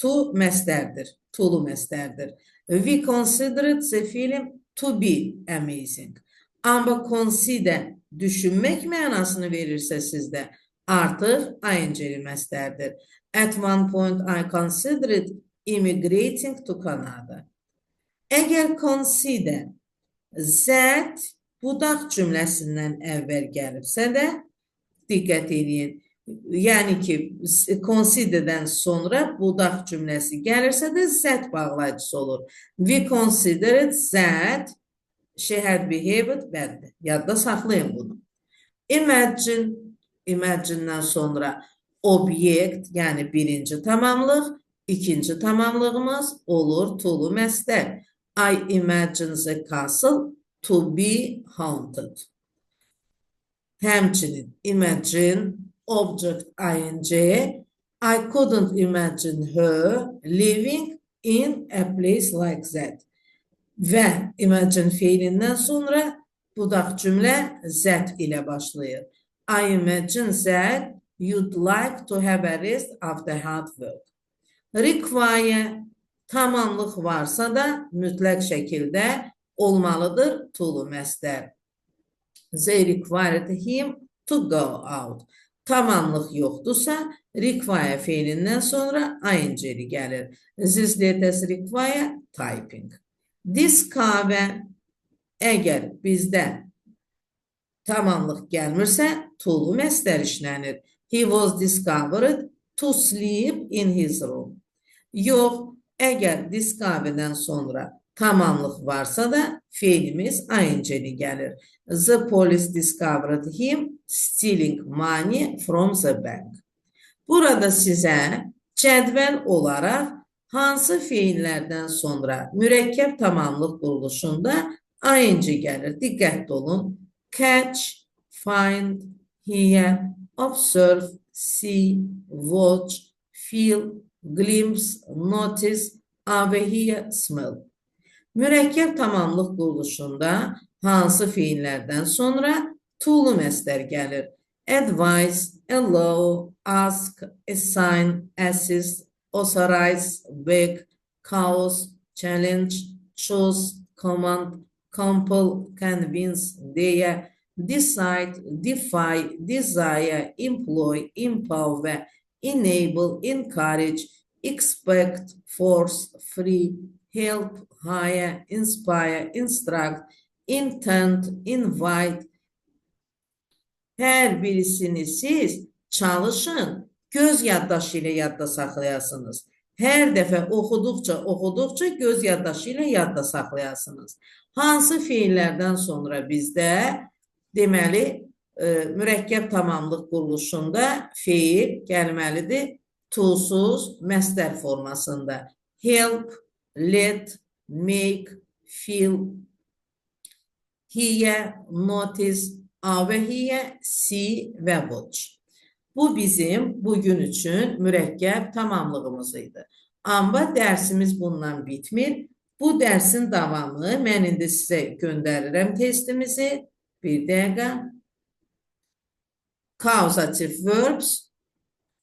to məsdərdir, to'lu məsdərdir. We considered the film to be amazing. Amma consider düşünmək mənasını verirsə sizdə artıq ing-li məsdərdir. At one point I considered immigrating to Canada. Əgər consider that budaq cümləsindən əvvəl gəlibsə də diqqət edin. Yəni ki, considerdən sonra budaq cümləsi gəlirsə də that bağlayıcısı olur. We considered that she had behaved badly. Yadda saxlayın bunu. Imagine, imagine'dən sonra obyekt, yəni birinci tamamlıq, ikinci tamamlığımız olur to'lu məsdər. I imagine the castle to be haunted. Həmçinin imagine, object ing, I couldn't imagine her living in a place like that. Və imagine feilindən sonra budaq cümlə that ilə başlayır. I imagine that you'd like to have a rest after hard work. Require, tamamlıq varsa da mütləq şəkildə olmalıdır to-lu məstər. They required him to go out. Tamamlıq yoxdursa, require feilindən sonra ing gəlir. This letters require typing. Discover, əgər bizdə tamamlıq gəlmirsə, to-lu məstər işlənir. He was discovered to sleep in his room. Yox, əgər discoverdən sonra tamamlıq varsa da feilimiz ing-li gəlir. The police discovered him stealing money from the bank. Burada sizə cədvəl olaraq hansı feillərdən sonra mürəkkəb tamamlıq quruluşunda ing gəlir. Diqqətli olun. Catch, find, hear, observe, see, watch, feel, glimpse, notice, overhear, smell. Mürəkkəb tamamlıq quruluşunda hansı feillərdən sonra to-lu məstər gəlir? Advise, allow, ask, assign, assist, authorize, beg, cause, challenge, choose, command, compel, convince, dare, decide, defy, desire, employ, empower, enable, encourage, expect, force, free, help, hire, inspire, instruct, intend, invite. Hər birisini siz çalışın, göz yaddaşı ilə yadda saxlayasınız. Hər dəfə oxuduqca göz yaddaşı ilə yadda saxlayasınız. Hansı feillərdən sonra bizdə deməli mürəkkəb tamamlıq quruluşunda feil gəlməlidir to-suz məstər formasında. Help, let, make, feel, hear, notice, overhear, see və watch. Bu bizim bugün üçün mürəkkəb tamamlığımız idi. Amma dərsimiz bundan bitmir. Bu dərsin davamı mən indi sizə göndərirəm testimizi. Bir dəqiqə. Causative verbs.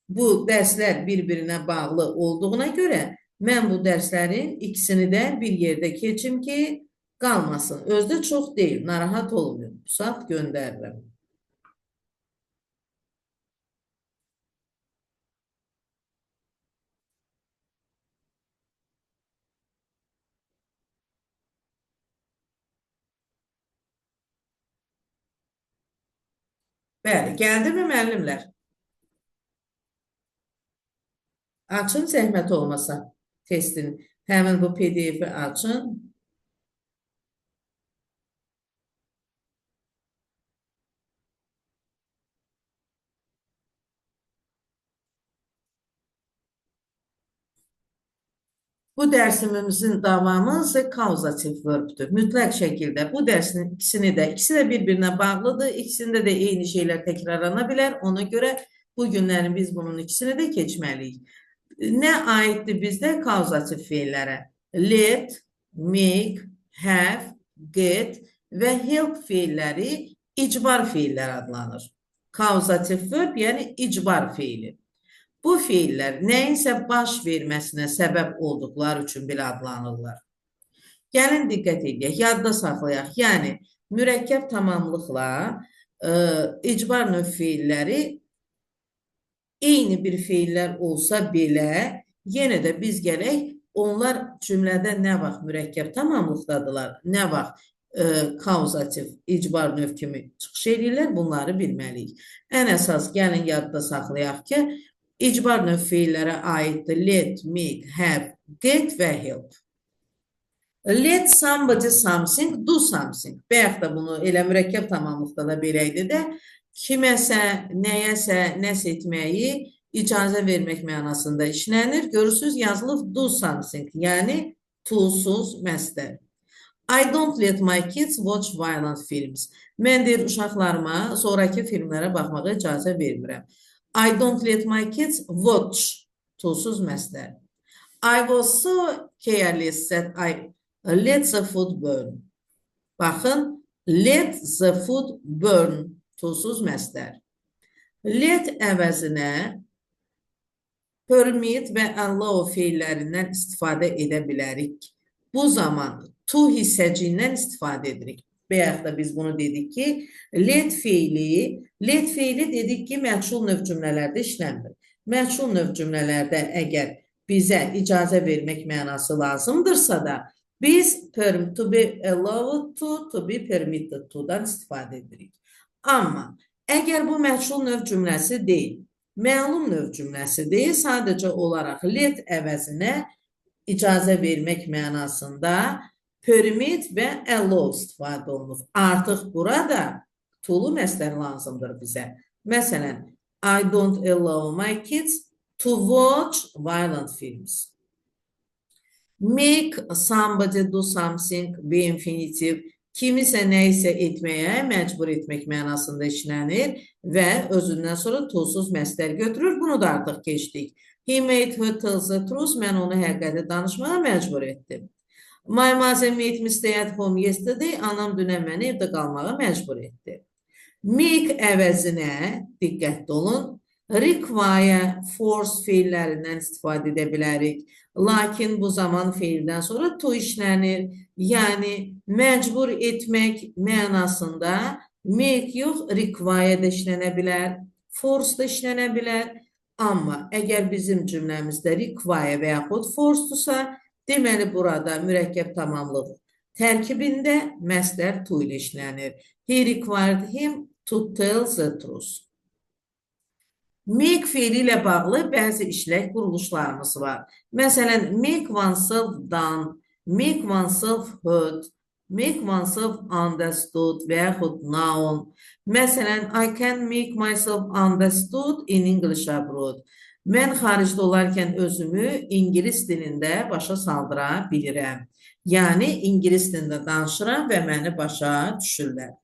Bu dərslər bir-birinə bağlı olduğuna görə mən bu dərslərin ikisini də bir yerdə keçim ki, qalmasın. Özdə çox deyil, narahat olmayın. Bu saat göndərirəm. Bəli, gəldimi müəllimlər? Açın zəhmət olmasa testin. Həmin bu PDF-i açın. Bu dərsimizin davamı causative verb'dür. Mütləq şəkildə bu dərsin ikisi də bir-birinə bağlıdır. İkisində də eyni şeylər təkrarlana bilər. Ona görə bu günlərin biz bunun ikisini də keçməliyik. Nə aiddir bizdə causative feillərə? Let, make, have, get və help feilləri icbar feillər adlanır. Causative verb, yəni icbar feili. Bu feillər nəyinsə baş verməsinə səbəb olduqları üçün belə adlanırlar. Gəlin diqqət edək, yadda saxlayaq. Yəni, mürəkkəb tamamlıqla icbar növ feilləri eyni bir feillər olsa belə, yenə də biz gələk, onlar cümlədə nə vaxt mürəkkəb tamamlıqdadılar, nə vaxt causative icbar növ kimi çıxış edirlər, bunları bilməliyik. Ən əsas gəlin yadda saxlayaq ki, icbar növ feillərə aiddir let, make, have, get və help. Let somebody something, do something. Bəyək də bunu elə mürəkkəb tamamlıqda da belə idi də, kiməsə, nəyəsə, nəsə etməyi icazə vermək mənasında işlənir. Görürsünüz, yazılıb do something, yəni to-suz məstər. I don't let my kids watch violent films. Mən deyir, uşaqlarıma sonraki filmlərə baxmağa icazə vermirəm. I don't let my kids watch. To-suz məstər. I was so careless that I let the food burn. Baxın, let the food burn. To-suz məstər. Let əvəzinə permit və allow feillərindən istifadə edə bilərik. Bu zaman to hissəciyindən istifadə edirik. Bayaq da biz bunu dedik ki, let feili dedik ki, məchul növ cümlələrdə işlənmir. Məchul növ cümlələrdə əgər bizə icazə vermək mənası lazımdırsa da, biz to be allowed to be permitted to'dan istifadə edirik. Amma əgər bu məchul növ cümləsi deyil, məlum növ cümləsi deyil, sadəcə olaraq let əvəzinə icazə vermək mənasında permit və allow istifadə olunur. Artıq burada to'lu məsdər lazımdır bizə. Məsələn, I don't allow my kids to watch violent films. Make somebody do something be infinitive. Kimisə nə isə etməyə məcbur etmək mənasında işlənir və özündən sonra to'suz məsdər götürür. Bunu da artıq keçdik. He made her tell the truth. Mən onu həqiqəti danışmağa məcbur etdim. My mother made me stay at home yesterday. Anam dünən məni evdə qalmağa məcbur etdi. Make əvəzinə diqqətli olun. Require, force feillərindən istifadə edə bilərik. Lakin bu zaman feildən sonra to işlənir. Yəni, məcbur etmək mənasında make yox, require də işlənə bilər, force da işlənə bilər. Amma əgər bizim cümləmizdə require və yaxud force-dursa, deməli, burada mürəkkəb tamamlıq tərkibində məsdər to ilə işlənir. He required him to tell the truth. Make feili ilə bağlı bəzi işlək quruluşlarımız var. Məsələn, make oneself done, make oneself heard, make oneself understood və yaxud known. Məsələn, I can make myself understood in English abroad. Mən xaricdə olarkən özümü İngilis dilində başa saldıra bilirəm. Yəni, İngilis dilində danışıram və məni başa düşürlər.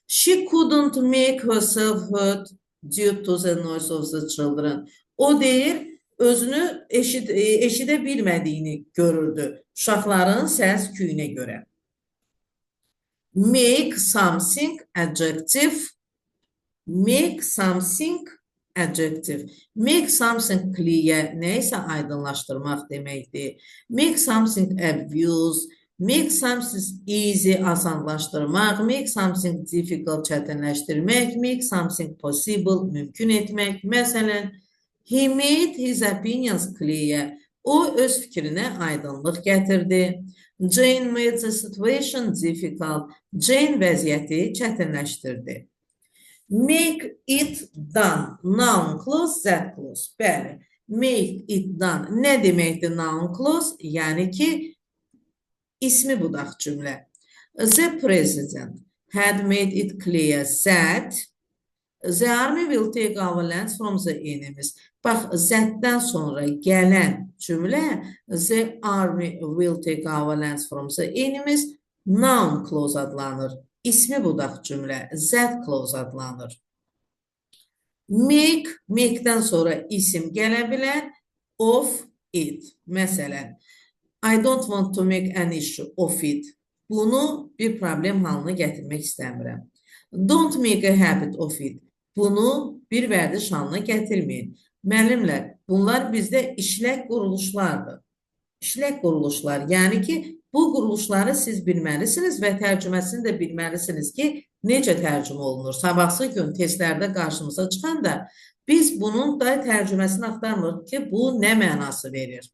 She couldn't make herself heard due to the noise of the children. O deyir, özünü eşidə bilmədiyini görürdü uşaqların səs küyünə görə. Make something adjective. Make something adjective. Make something clear, neysə aydınlaşdırmaq deməkdir. Make something abuse. Make something easy, asanlaşdırmaq. Make something difficult, çətinləşdirmək. Make something possible, mümkün etmək. Məsələn, he made his opinions clear. O öz fikrinə aydınlıq gətirdi. Jane made the situation difficult. Jane vəziyyəti çətinləşdirdi. Make it done. Noun clause, that clause. Bəli, make it done. Nə deməkdir noun clause? Yəni ki, ismi budaq cümlə. The president had made it clear that the army will take our lands from the enemies. Bax, zətdən sonra gələn cümlə the army will take our lands from the enemies noun clause adlanır. İsmi budaq cümlə that clause adlanır. Make-dən sonra isim gələ bilər. Of it. Məsələn, I don't want to make an issue of it. Bunu bir problem halına gətirmək istəmirəm. Don't make a habit of it. Bunu bir vərdiş halına gətirməyin. Müəllimlər, bunlar bizdə işlək quruluşlardır. İşlək quruluşlar, yəni ki, bu quruluşları siz bilməlisiniz və tərcüməsini də bilməlisiniz ki, necə tərcümə olunur. Sabahsı gün testlərdə qarşımıza çıxanda biz bunun da tərcüməsini axtarmırıq ki, bu nə mənası verir.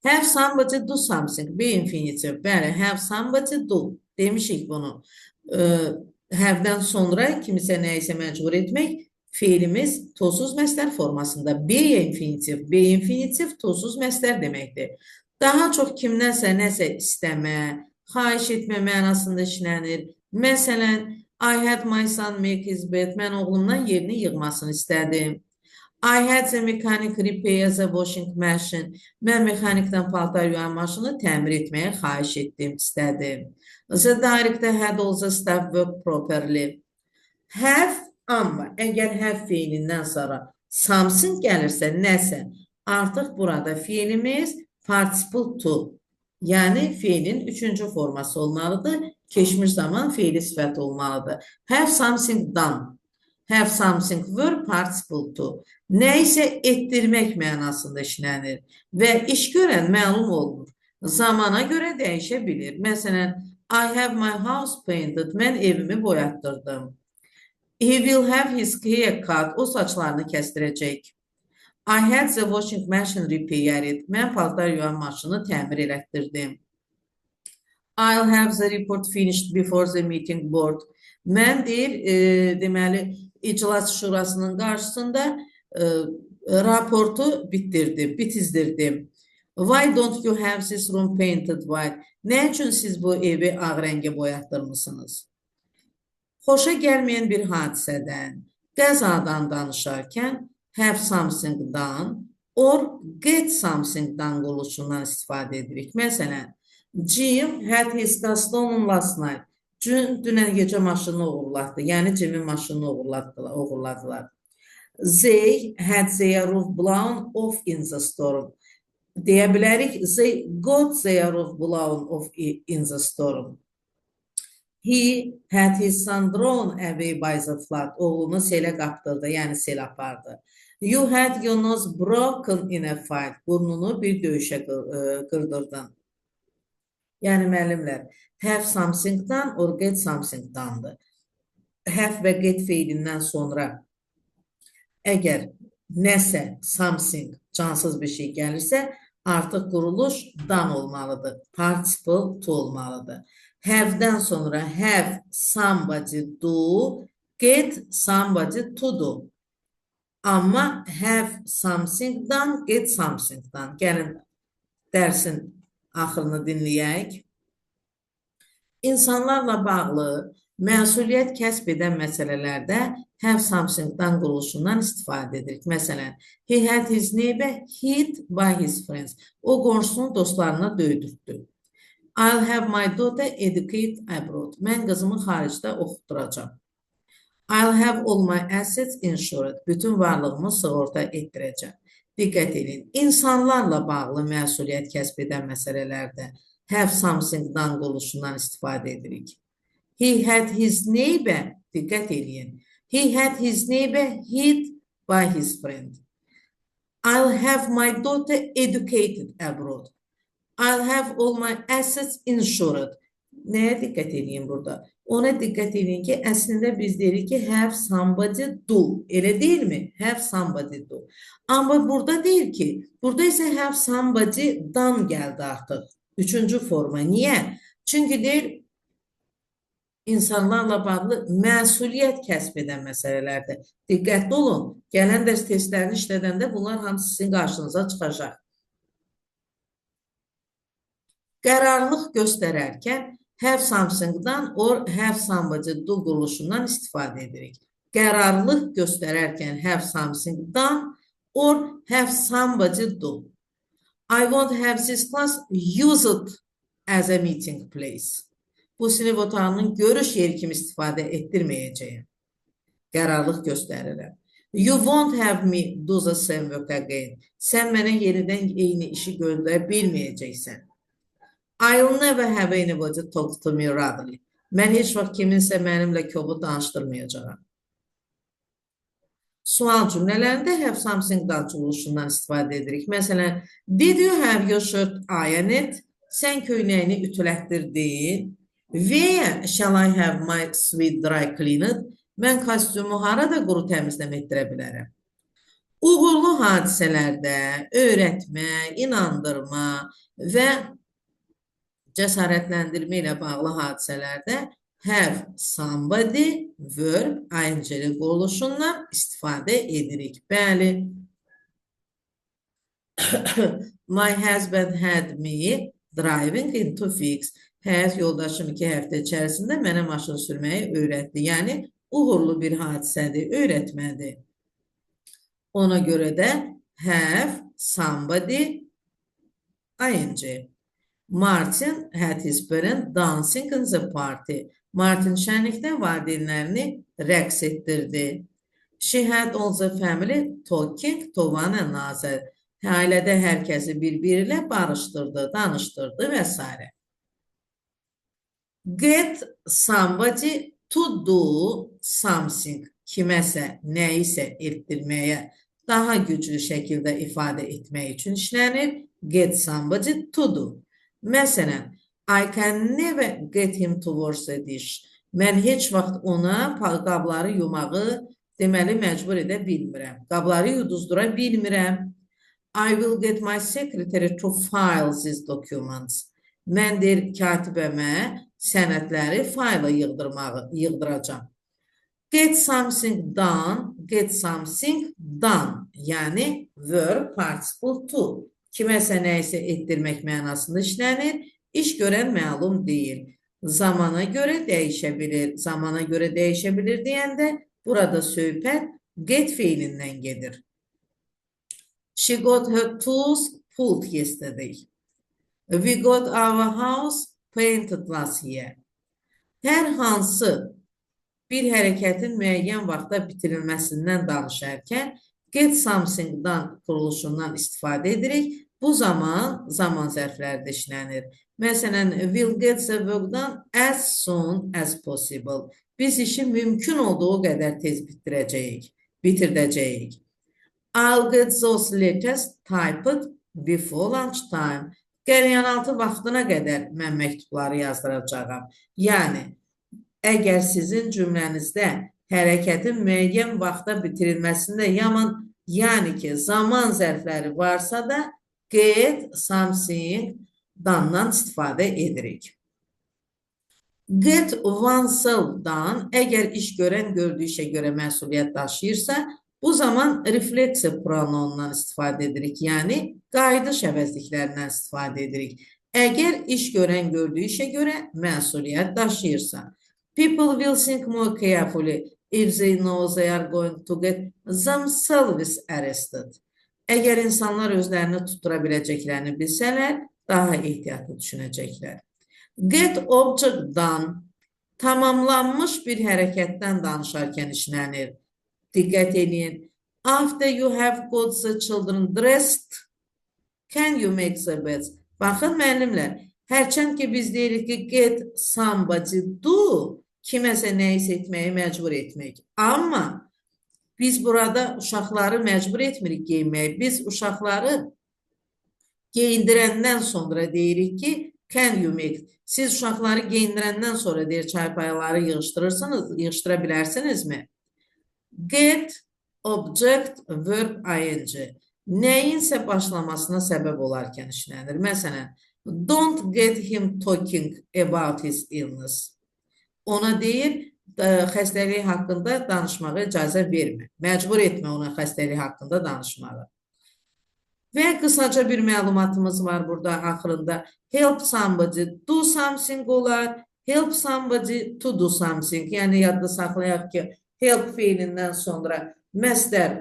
Have somebody do something, be infinitive. Bəli, have somebody do. Demişik bunu. Have-dən sonra kimisə nəyisə məcbur etmək, feilimiz to'suz məsdər formasında. Be infinitiv to'suz məsdər deməkdir. Daha çox kimdənsə nəsə istəmə, xahiş etmə mənasında işlənir. Məsələn, I had my son make his bed. Mən oğlumdan yerini yığmasını istədim. I had the mechanic repair the washing machine. Mən mexanikdən paltar yuyan maşını təmir etməyə xahiş etdim, istədim. The director had all the staff work properly. Have, amma əgər have feilindən sonra something gəlirsə, nəsə, artıq burada feilimiz participle to, yəni feilin üçüncü forması olmalıdır. Keçmiş zaman feili sifət olmalıdır. Have something done. Have something verb participle to. Nə isə etdirmək mənasında işlənir və iş görən məlum olunur. Zamana görə dəyişə bilir. Məsələn, I have my house painted. Mən evimi boyatdırdım. He will have his hair cut. O saçlarını kəstirəcək. I had the washing machine repaired. Mən paltar yuyan maşını təmir elətdirdim. I'll have the report finished before the meeting board. Mən deyir, deməli, iclas şurasının qarşısında raportu bitizdirdim. Why don't you have this room painted white? Nə üçün siz bu evi ağ rəngə boyatdırmısınız? Xoşa gəlməyən bir hadisədən, qəzadan danışarkən have something done or get something done qoluşundan istifadə edirik. Məsələn, Jim had his car stolen last night. Dünən gecə maşını oğurlatdı. Yəni Jim'in maşını oğurladılar. They had their roof blown off in the storm. Deyə bilərik, they got their roof blown off in the storm. He had his son drawn away by the flood. Oğlunu selə qapdırdı, yəni sel apardı. You had your nose broken in a fight. Burnunu bir döyüşə qırdırdın. Yəni müəllimlər, have something-dan or get something-dandır. Have və get feilindən sonra əgər nəsə, something, cansız bir şey gəlirsə, artıq quruluş dan olmalıdır. Participle to olmalıdır. Have-dən sonra have somebody do, get somebody to do. Amma have something-dan, get something-dan. Gəlin dərsin axırını dinləyək. İnsanlarla bağlı məsuliyyət kəsb edən məsələlərdə have something-dan quruluşundan istifadə edirik. Məsələn, he had his neighbor hit by his friends. O qonşusunun dostlarına döydürtdü. I'll have my daughter educate abroad. Mən qızımı xaricdə oxutduracam. I'll have all my assets insured. Bütün varlığımı sığorta etdirəcəm. Diqqət edin. İnsanlarla bağlı məsuliyyət kəsb edən məsələlərdə have something-dan qoluşundan istifadə edirik. He had his neighbor, diqqət edin. He had his neighbor hit by his friend. I'll have my daughter educated abroad. I'll have all my assets insured. Nəyə diqqət edin burada? Ona diqqət edin ki, əslində biz deyirik ki, have somebody do. Elə deyilmi? Have somebody do. Amma burada deyil ki, burada isə have somebody done gəldi artıq. Üçüncü forma. Niyə? Çünki deyir, insanlarla bağlı məsuliyyət kəsb edən məsələlərdir. Diqqətli olun. Gələn dərs testlərini işlədəndə bunlar hamısı sizin qarşınıza çıxacaq. Qərarlıq göstərərkən have something-dan or have somebody do quruluşundan istifadə edirik. Qərarlıq göstərərkən have something-dan or have somebody do. I won't have this class used as a meeting place. Bu sinif otağının görüş yeri kimi istifadə etdirməyəcəyim. Qərarlıq göstərirəm. You won't have me do the same work again. Sən mənə yenidən eyni işi göndərə bilməyəcəksən. I'll never have anybody talk to me rudely. Mən heç vaxt kiminsə mənimlə kobud danışdırmayacağam. Sual cümlələrində have something-dan quruluşundan istifadə edirik. Məsələn, did you have your shirt ironed? Sən köynəyini ütülətdirdin. Where shall I have my sweet dry cleaned? Mən kostyumu harada quru təmizləmə etdirə bilərəm. Uğurlu hadisələrdə öyrətmə, inandırma və cəsarətləndirmə ilə bağlı hadisələrdə have somebody verb ing-li quruluşundan istifadə edirik. Bəli. My husband had me driving into fix. Həyat yoldaşım 2 həftə içərisində mənə maşın sürməyi öyrətdi. Yəni, uğurlu bir hadisədir, öyrətmədir. Ona görə də have somebody ing. Martin had his parents dancing in the party. Martin şənlikdə valideynlərini rəqs etdirdi. She had all the family talking to one another. Ailədə hər kəsi bir-biri ilə barışdırdı, danışdırdı və s. Get somebody to do something. Kiməsə, nəyisə etdirməyə daha güclü şəkildə ifadə etmək üçün işlənir. Get somebody to do. Məsələn, I can never get him to wash the dish. Mən heç vaxt ona qabları yumağı deməli məcbur edə bilmirəm. Qabları yuduzdura bilmirəm. I will get my secretary to file these documents. Mən deyir katibəmə sənədləri fayla yığdıracam. Get something done, yəni verb participle to. Kiməsə nəyisə etdirmək mənasında işlənir, iş görən məlum deyil. Zamana görə dəyişə bilir. Zamana görə dəyişə bilir deyəndə burada söhbət get feilindən gedir. She got her tools pulled yesterday. We got our house painted last year. Hər hansı bir hərəkətin müəyyən vaxtda bitirilməsindən danışarkən get something-dan quruluşundan istifadə edirik. Bu zaman zərflərdə işlənir. Məsələn, will get the work done as soon as possible. Biz işi mümkün olduğu qədər tez bitirdəcəyik. I'll get those letters typed before lunchtime. Qəlyanaltı vaxtına qədər mən məktubları yazdıracağam. Yəni, əgər sizin cümlənizdə hərəkətin müəyyən vaxtda bitirilməsində yəni ki, zaman zərfləri varsa da get something-dan istifadə edirik. Get oneself-dan əgər iş görən gördüyü işə görə məsuliyyət daşıyırsa, bu zaman refleksiv pronoundan istifadə edirik, yəni qayıdış əvəzliklərindən istifadə edirik. Əgər iş görən gördüyü işə görə məsuliyyət daşıyırsa, people will think more carefully if they know they are going to get themselves arrested. Əgər insanlar özlərini tutdura biləcəklərini bilsələr, daha ehtiyatlı düşünəcəklər. Get object done tamamlanmış bir hərəkətdən danışarkən işlənir. Diqqət edin. After you have got the children dressed, can you make the beds? Baxın müəllimlər, hərçənd ki biz deyirik ki get somebody do, kiməsə nəyisə etməyi məcbur etmək. Amma biz burada uşaqları məcbur etmirik geyinməyə. Biz uşaqları geyindirəndən sonra deyirik ki can you make? Siz uşaqları geyindirəndən sonra deyir çarpayıları yığışdıra bilərsinizmi? Get, object, verb, ing. Nəyinsə başlamasına səbəb olarkən işlənir. Məsələn, don't get him talking about his illness. Ona deyir, xəstəliyi haqqında danışmağa icazə vermə. Məcbur etmə ona xəstəliyi haqqında danışmağa. Və qısaca bir məlumatımız var burada axırında. Help somebody do something olar. Help somebody to do something. Yəni yadda saxlayaq ki, help feilindən sonra məsdər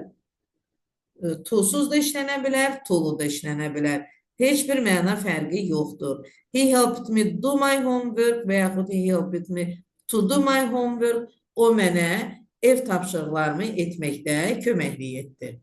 to-suz da işlənə bilər, to-lu da işlənə bilər. Heç bir məna fərqi yoxdur. He helped me do my homework və yaxud he helped me to do my homework. O mənə ev tapşırıqlarımı etməkdə köməklik etdi.